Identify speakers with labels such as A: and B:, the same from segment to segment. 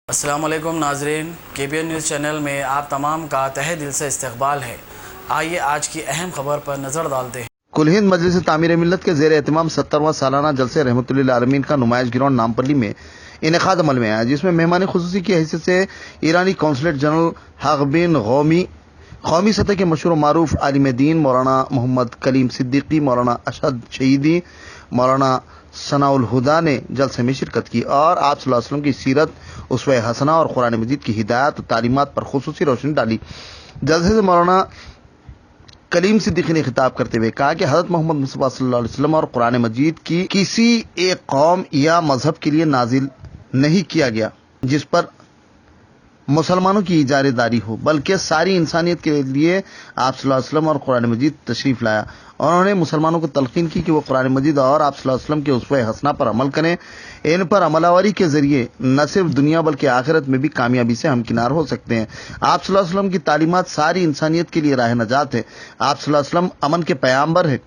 A: السلام علیکم ناظرین، KBN نیوز چینل میں آپ تمام کا تہہ دل سے استقبال ہے۔ آئیے آج کی اہم خبر پر نظر ڈالتے ہیں۔
B: کل ہند مجلس تعمیر ملت کے زیر اہتمام 70واں سالانہ جلسہ رحمت للعالمین کا نمائش گراؤنڈ نامپلی میں انعقاد عمل میں آیا، جس میں مہمان خصوصی کی حیثیت سے ایرانی قونصلیٹ جنرل حق بن قومی سطح کے مشہور و معروف عالم دین مولانا محمد کلیم صدیقی، مولانا اشہد شہیدی، مولانا ثناء الہدا نے جلسے میں شرکت کی اور آپ صلی اللہ علیہ وسلم کی سیرت، اسوہ حسنہ اور قرآن مجید کی ہدایات و تعلیمات پر خصوصی روشنی ڈالی۔ جلسے سے مولانا کلیم صدیقی نے خطاب کرتے ہوئے کہا کہ حضرت محمد مصطفیٰ صلی اللہ علیہ وسلم اور قرآن مجید کی کسی ایک قوم یا مذہب کے لیے نازل نہیں کیا گیا جس پر مسلمانوں کی اجارہ داری ہو، بلکہ ساری انسانیت کے لیے آپ صلی اللہ علیہ وسلم اور قرآن مجید تشریف لایا، اور انہوں نے مسلمانوں کو تلقین کی کہ وہ قرآن مجید اور آپ صلی اللہ علیہ وسلم کے اسوہ حسنہ پر عمل کریں۔ ان پر عمل آوری کے ذریعے نہ صرف دنیا بلکہ آخرت میں بھی کامیابی سے ہمکنار ہو سکتے ہیں۔ آپ صلی اللہ علیہ وسلم کی تعلیمات ساری انسانیت کے لیے راہ نجات ہے۔ آپ صلی اللہ علیہ وسلم امن کے پیغمبر ہیں۔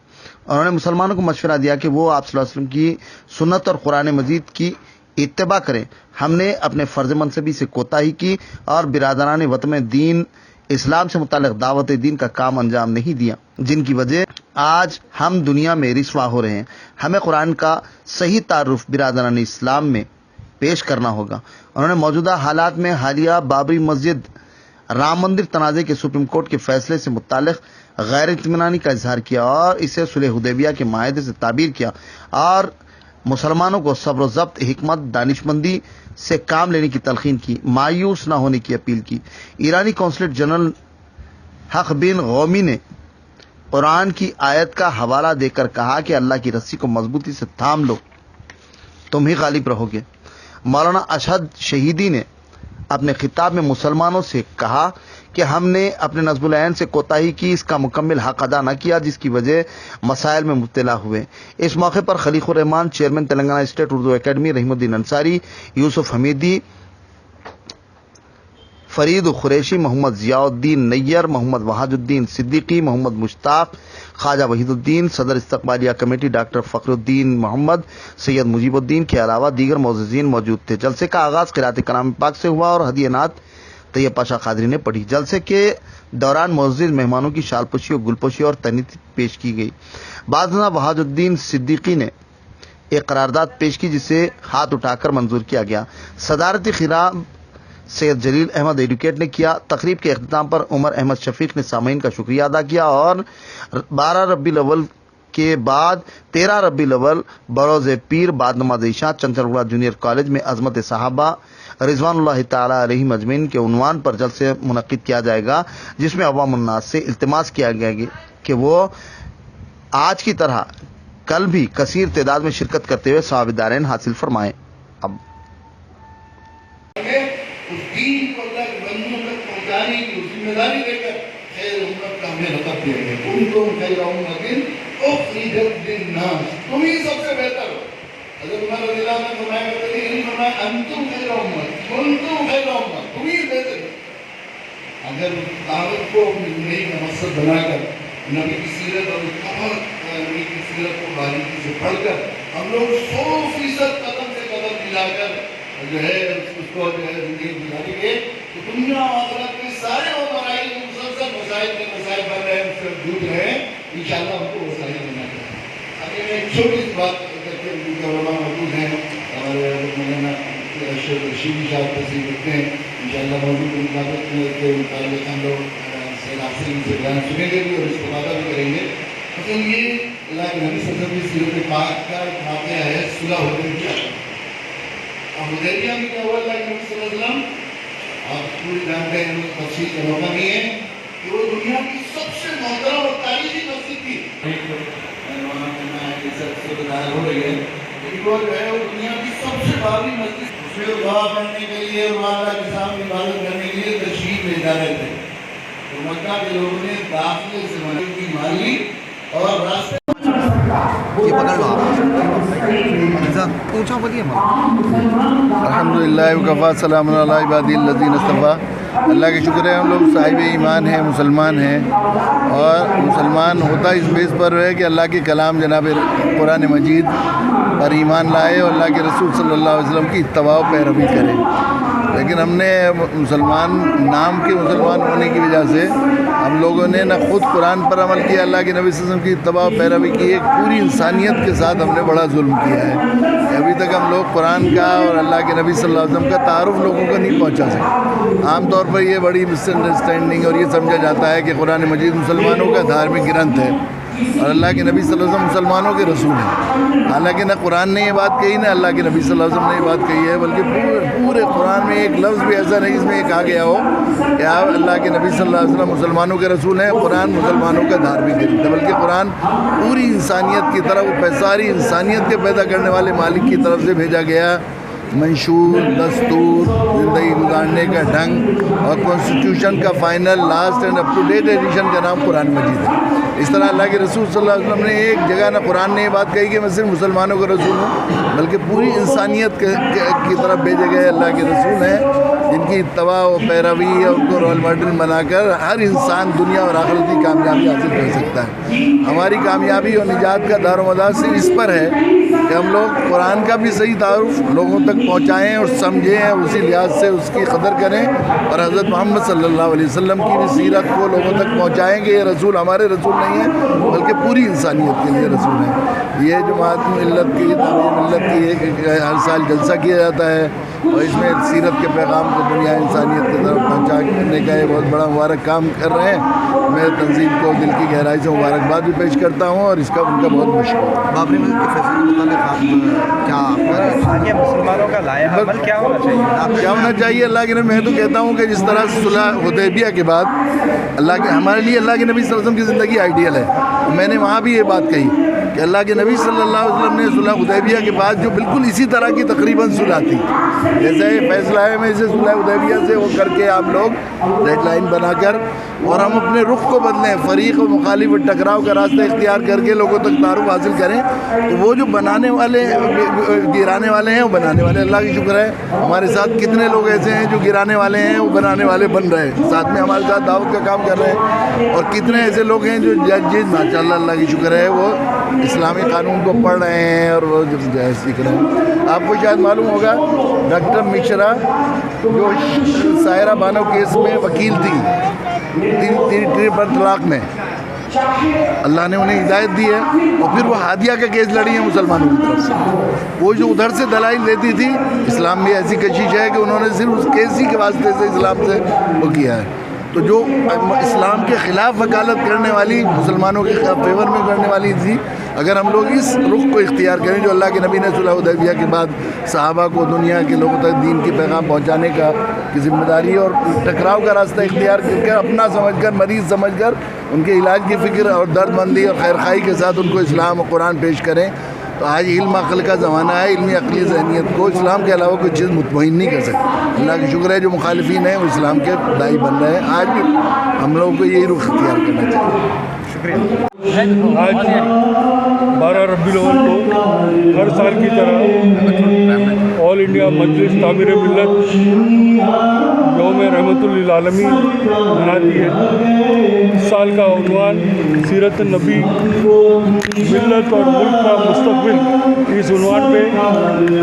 B: انہوں نے مسلمانوں کو مشورہ دیا کہ وہ آپ صلی اللہ علیہ وسلم کی سنت اور قرآن مجید کی اتباع کریں۔ ہم نے اپنے فرض منصبی سے کوتاہی کی اور برادران وطن دین اسلام سے متعلق دعوت دین کا کام انجام نہیں دیا، جن کی وجہ آج ہم دنیا میں رسوا ہو رہے ہیں۔ ہمیں قرآن کا صحیح تعارف برادران اسلام میں پیش کرنا ہوگا۔ انہوں نے موجودہ حالات میں حالیہ بابری مسجد رام مندر تنازع کے سپریم کورٹ کے فیصلے سے متعلق غیر اطمینانی کا اظہار کیا اور اسے صلح حدیبیہ کے معاہدے سے تعبیر کیا، اور مسلمانوں کو صبر و ضبط، حکمت، دانشمندی سے کام لینے کی تلقین کی، مایوس نہ ہونے کی اپیل کی۔ ایرانی قونصلیٹ جنرل حق بن قومی نے قرآن کی آیت کا حوالہ دے کر کہا کہ اللہ کی رسی کو مضبوطی سے تھام لو، تم ہی غالب رہو گے۔ مولانا اشہد شہیدی نے اپنے خطاب میں مسلمانوں سے کہا کہ ہم نے اپنے نصب العین سے کوتاہی کی، اس کا مکمل حق ادا نہ کیا، جس کی وجہ مسائل میں مبتلا ہوئے۔ اس موقع پر Khaliq ur-Rahman, chairman Telangana state Urdu academy Rahimuddin Ansari, یوسف حمیدی، فرید قریشی، محمد ضیاء الدین نیر، محمد وحید الدین صدیقی، محمد مشتاق، خواجہ وحید الدین، صدر استقبالیہ کمیٹی ڈاکٹر فخر الدین محمد، سید مجیب الدین کے علاوہ دیگر معززین موجود تھے۔ جلسے کا آغاز قرأت کلام پاک سے ہوا اور ہدیہ نعت طیب پاشا قادری نے پڑھی۔ جلسے کے دوران معزز مہمانوں کی شال پوشی اور گل پوشی اور تہنیت پیش کی گئی۔ بعد ازاں وحید الدین صدیقی نے ایک قرارداد پیش کی جسے ہاتھ اٹھا کر منظور کیا گیا۔ صدارتی خطاب سید جلیل احمد ایڈوکیٹ نے کیا۔ تقریب کے اختتام پر عمر احمد شفیق نے سامعین کا شکریہ ادا کیا اور 12 ربیع الاول کے بعد 13 ربیع الاول بروز پیر بعد نماز عشاء چنچلگوڑہ جونیئر کالج میں عظمت صحابہ رضوان اللہ تعالی علیہم اجمعین کے عنوان پر جلسے منعقد کیا جائے گا، جس میں عوام الناس سے التماس کیا گیا کہ وہ آج کی طرح کل بھی کثیر تعداد میں شرکت کرتے ہوئے ثواب دارین حاصل فرمائیں۔ اب
C: اس دین کو اللہ کے بندوں تک پہنچانے کی ذمہ داری دے کر خیر امت کا ہمیں لقب دیا گیا۔ کنتم خیر امت اخرجت للناس، تم ہی سب سے بہتر ہو۔ حضرت عمر رضی اللہ عنہ فرمایا کرتے تھے، یعنی فرمایا انتم خیر امت، کنتم خیر امت، تم ہی بہتر ہو۔ اگر دعوت کو اپنی زندگی کا مقصد بنا کر نبی کی سیرت اور نبی کی سیرت کو باریکی سے پڑھ کر ہم لوگ 100% قدم سے قدم ملا کر جو ہے اس کو جو ہے زندگی گزاریں گے تو دنیا آخرت کے سارے وہ مسائل جو مسلسل مسائل کے مسائل بن رہے ہیں، اس سے دور رہے ہیں، انشاءاللہ ہم کو مسائل بننا چاہیے۔ اب میں ایک چھوٹی سی بات کر کے علماء موجود ہیں، ہمارے مولانا رشیدی صاحب تشریف رکھتے ہیں، انشاءاللہ موضوع کے مطابق ہم لوگ سید حاصل سے بیان سنیں گے بھی اور استفادہ بھی کریں گے۔ مثلاً یہ اللہ کے نبی صلی اللہ علیہ وسلم کی سیرت پاک کا ایک واقعہ ہے، صلح حدیبیہ۔ حدیبیہ میں کیا ہوا؟ اللہ کے نبی صلی اللہ علیہ وسلم، آپ پوری جانتے ہیں، تفصیل کا موقع نہیں ہے، کہ وہ دنیا کی سب سے محترم اور تاریخی مسجد تھی۔ ہو رہی ہے لیکن وہ جو ہے وہ دنیا کی سب سے بڑی مسجد، اس میں دعا کرنے کے لیے اور اللہ کے سامنے عبادت کرنے کے لیے تشریف لے جا رہے تھے، تو مکہ کے لوگوں نے داخلے سے مدد کی ماری اور راستے
B: یہ پکڑ لو اونچا بولیے۔
D: الحمدللہ وکفی، سلام علی عبادی الذین اصطفیٰ۔ اللہ کا شکر ہے ہم لوگ صاحب ایمان ہیں، مسلمان ہیں، اور مسلمان ہوتا اس بیس پر ہے کہ اللہ کے کلام جناب قرآن مجید پر ایمان لائے اور اللہ کے رسول صلی اللہ علیہ وسلم کی اتباع و پیروی کرے۔ لیکن ہم نے مسلمان نام کے مسلمان ہونے کی وجہ سے ہم لوگوں نے نہ خود قرآن پر عمل کیا، اللہ کے نبی صلی اللہ علیہ وسلم کی اتباع و پیروی کی، ایک پوری انسانیت کے ساتھ ہم نے بڑا ظلم کیا ہے۔ ابھی تک ہم لوگ قرآن کا اور اللہ کے نبی صلی اللہ علیہ وسلم کا تعارف لوگوں کو نہیں پہنچا سکتے۔ عام طور پر یہ بڑی مس انڈرسٹینڈنگ اور یہ سمجھا جاتا ہے کہ قرآن مجید مسلمانوں کا دھارمک گرنتھ ہے اور اللہ کے نبی صلی اللہ علیہ وسلم مسلمانوں کے رسول ہیں۔ حالانکہ نہ قرآن نے یہ بات کہی، نہ اللہ کے نبی صلی اللہ علیہ وسلم نے یہ بات کہی ہے، بلکہ پورے قرآن میں ایک لفظ بھی ایسا نہیں اس میں یہ کہا گیا ہو کہ آپ اللہ کے نبی صلی اللہ علیہ وسلم مسلمانوں کے رسول ہیں، قرآن مسلمانوں کا دھارمک گرنتھ ہے، بلکہ قرآن پوری انسانیت کی طرف، ساری انسانیت کے پیدا کرنے والے مالک کی طرف سے بھیجا گیا منشور، دستور، زندگی گزارنے کا ڈھنگ اور کانسٹیٹیوشن کا final, last and up to date edition کا نام قرآن مجید ہے۔ اس طرح اللہ کے رسول صلی اللہ علیہ وسلم نے ایک جگہ نہ قرآن نے یہ بات کہی کہ میں صرف مسلمانوں کا رسول ہوں، بلکہ پوری انسانیت کی طرف بھیجے گئے اللہ کے رسول ہیں، جن کی اتباع و پیروی اور ان کو رول ماڈل بنا کر ہر انسان دنیا اور آخرت کی کامیابی حاصل کر سکتا ہے۔ ہماری کامیابی اور نجات کا دار و مدار سے اس پر ہے کہ ہم لوگ قرآن کا بھی صحیح تعارف لوگوں تک پہنچائیں اور سمجھیں اور اسی لحاظ سے اس کی قدر کریں، اور حضرت محمد صلی اللہ علیہ وسلم کی بھی سیرت کو لوگوں تک پہنچائیں کہ یہ رسول ہمارے رسول نہیں ہیں بلکہ پوری انسانیت کے لیے رسول ہیں۔ یہ جماعت ملت کی تعمیر ملت کی ہر سال جلسہ کیا جاتا ہے اور اس میں سیرت کے پیغام کو دنیا انسانیت کی طرف پہنچانے کا یہ بہت بڑا مبارک کام کر رہے ہیں۔ میں تنظیم کو دل کی گہرائی سے مبارکباد بھی پیش کرتا ہوں اور اس کا ان کا بہت مشکل۔
B: بابری مسجد کے فیصلے کے متعلق کیا
E: مسلمانوں کا لائحہ عمل کیا ہونا چاہیے؟
D: کیا ہونا چاہیے؟ اللہ کے نبی، میں تو کہتا ہوں کہ جس طرح صلح حدیبیہ کے بعد ہمارے لیے اللہ کے نبی صلی اللہ علیہ وسلم کی زندگی آئیڈیل ہے۔ میں نے وہاں بھی یہ بات کہی کہ اللہ کے نبی صلی اللہ علیہ وسلم نے صلح حدیبیہ کے بعد جو بالکل اسی طرح کی تقریباً صلح تھی، جیسے فیصلہ ہے میں اسے صلح حدیبیہ سے وہ کر کے آپ لوگ ریڈ لائن بنا کر اور ہم اپنے رخ کو بدلیں، فریق و مخالف ٹکراؤ کا راستہ اختیار کر کے لوگوں تک تعارف حاصل کریں، تو وہ جو بنانے والے گرانے والے ہیں وہ بنانے والے، اللہ کی شکر ہے ہمارے ساتھ کتنے لوگ ایسے ہیں جو گرانے والے ہیں وہ بنانے والے بن رہے ہیں، ساتھ میں ہمارے ساتھ دعوت کا کام کر رہے ہیں، اور کتنے ایسے لوگ ہیں جو جج ماشاء اللہ کی شکر ہے وہ اسلامی قانون کو پڑھ رہے ہیں اور وہ سیکھ رہے ہیں۔ آپ کو شاید معلوم ہوگا ڈاکٹر مشرا جو سائرہ بانو کیس میں وکیل تھی، تین طلاق میں، اللہ نے انہیں ہدایت دی ہے، اور پھر وہ ہادیہ کا کیس لڑی ہے مسلمانوں کی طرف سے۔ وہ جو ادھر سے دلائل دیتی تھی، اسلام میں ایسی کشش ہے کہ انہوں نے صرف اس کیس ہی کے واسطے سے اسلام سے وہ کیا ہے۔ تو جو اسلام کے خلاف وکالت کرنے والی، مسلمانوں کے خلاف فیور میں کرنے والی تھی، اگر ہم لوگ اس رخ کو اختیار کریں جو اللہ کے نبی نے صلح حدیبیہ کے بعد صحابہ کو دنیا کے لوگوں تک دین کی پیغام پہنچانے کی ذمہ داری اور ٹکراؤ کا راستہ اختیار کر اپنا سمجھ کر، مریض سمجھ کر ان کے علاج کی فکر اور درد مندی اور خیرخواہی کے ساتھ ان کو اسلام اور قرآن پیش کریں، تو آج علم عقل کا زمانہ ہے، علمی عقلی ذہنیت کو اسلام کے علاوہ کوئی چیز مطمئن نہیں کر سکتی۔ اللہ کی شکر ہے جو مخالفین ہیں وہ اسلام کے داعی بن رہے ہیں، آج بھی ہم لوگوں کو یہی رخ اختیار کرنا چاہیے۔
E: شکریہ۔
F: آج 12 ربیع الاول کو ہر سال کی طرح آل انڈیا مجلس تعمیر ملت یوم رحمت للعالمین مناتی ہے۔ اس سال کا عنوان سیرت النبی، ملت اور ملک کا مستقبل، اس عنوان پہ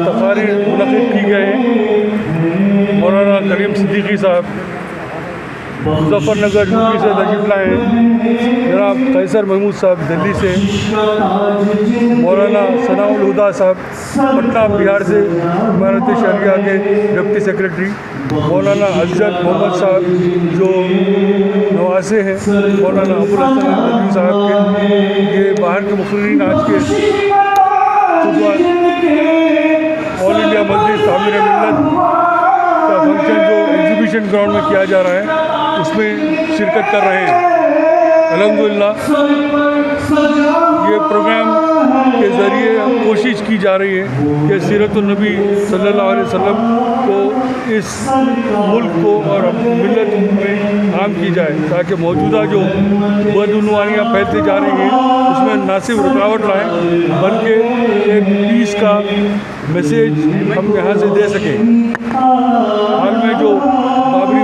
F: تقاریر منعقد کی گئے ہیں۔ مولانا کریم صدیقی صاحب مظفر نگر یو پی سے تشریف لائے ہیں، جناب قیصر محمود صاحب دلی سے، مولانا ثناء الہدا صاحب پٹنہ بہار سے امارت شریعہ کے ڈپٹی سیکریٹری، مولانا افضل محمد صاحب جو نواسے ہیں، مولانا ابوالحسن ندوی صاحب کے، یہ باہر کے مقررین آج کے صبح آل انڈیا مجلس تعمیر ملت کا فنکشن جو ایگزیبیشن گراؤنڈ میں کیا جا رہا ہے اس میں شرکت کر رہے ہیں۔ الحمدللہ یہ پروگرام کے ذریعے کوشش کی جا رہی ہے کہ سیرت النبی صلی اللہ علیہ وسلم کو اس ملک کو اور ملت میں عام کی جائے، تاکہ موجودہ جو بدعنوانیاں پھیلتی جا رہی ہیں اس میں نہ صرف رکاوٹ لائیں بلکہ ایک پیس کا میسیج ہم یہاں سے دے سکیں۔ حال میں جو بابری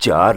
G: 4